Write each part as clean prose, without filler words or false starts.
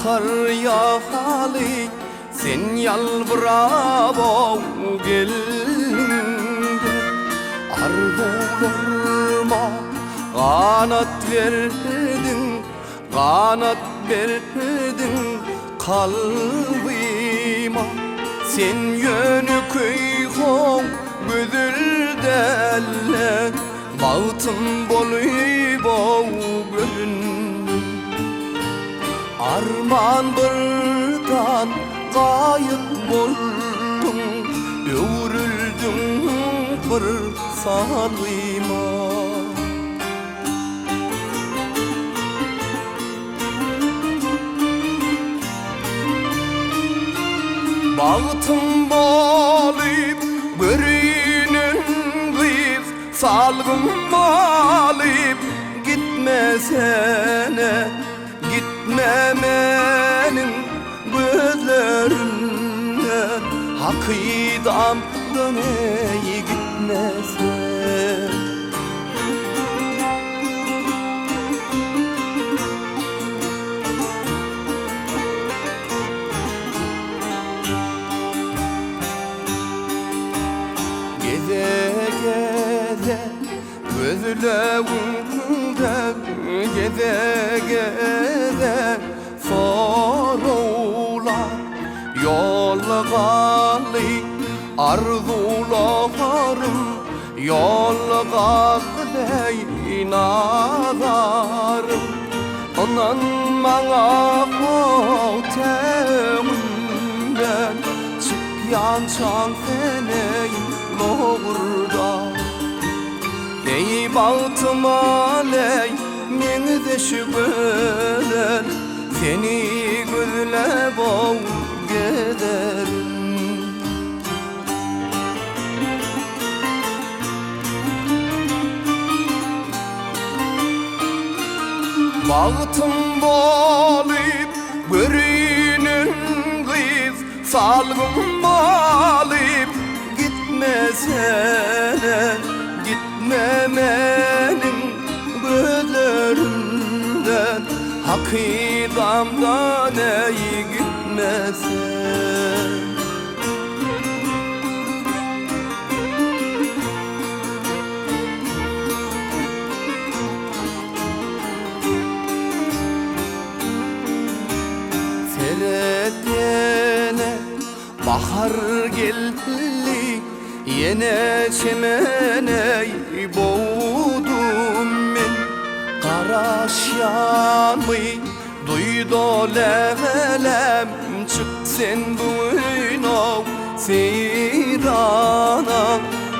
Kar yağalı sen yalvarab gelinde Arzularıma kanat verdin, kanat verdin kalbima. Sen yönü kıyğon güdüldelle bağıtım boluyup göründü. Armandırdan gayıp boldun, öwrüldün bir salyma. Bağıtım bolyup görünün kız, salgım bolyup gitmesene. Gitme menin gözlerinden, hakidamdan ey gitmesin. Geze geze gözlerimden, geze geze sorular yolgalı, arzularım yolgalı nazarım. Anan bana temimden çık yançan feneyim doğurda. Ey bağıtım aley meni de şüpheden, seni gözlep giderim. Bağıtım bolyup görünün kız, salgım bolyup gitmesene. Gitme menin gözlerimden, hakidamdan ey gitmesin. Seyretgene bahar geldi, yine çemene boğdum men. Karaş yanmay duydu levelem, çık sen buynav seyrana.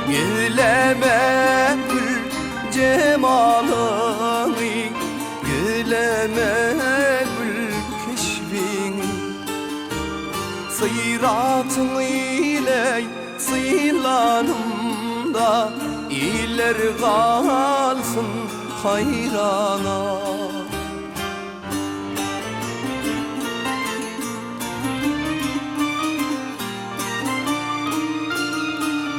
Güleme gül cemalını, güleme gül keşfini. Sıratın ile sılanım da iler kalsın hayrana.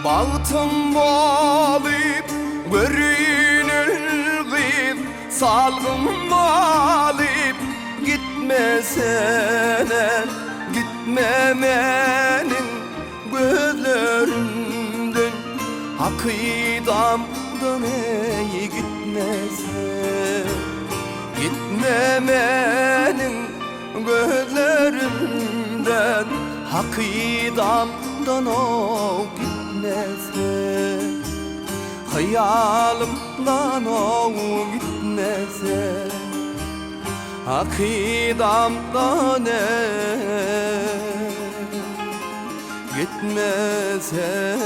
Bağıtım bolyup görünür kız, salgım bolyup gitmesene. Gitme menin gözlerimden, hakidamdan ey gitmesin. Gitme menin gözlerimden, hakidamdan o gitmesin. Hayalımdan o gitmesin, hakidamdan ey gitmesin.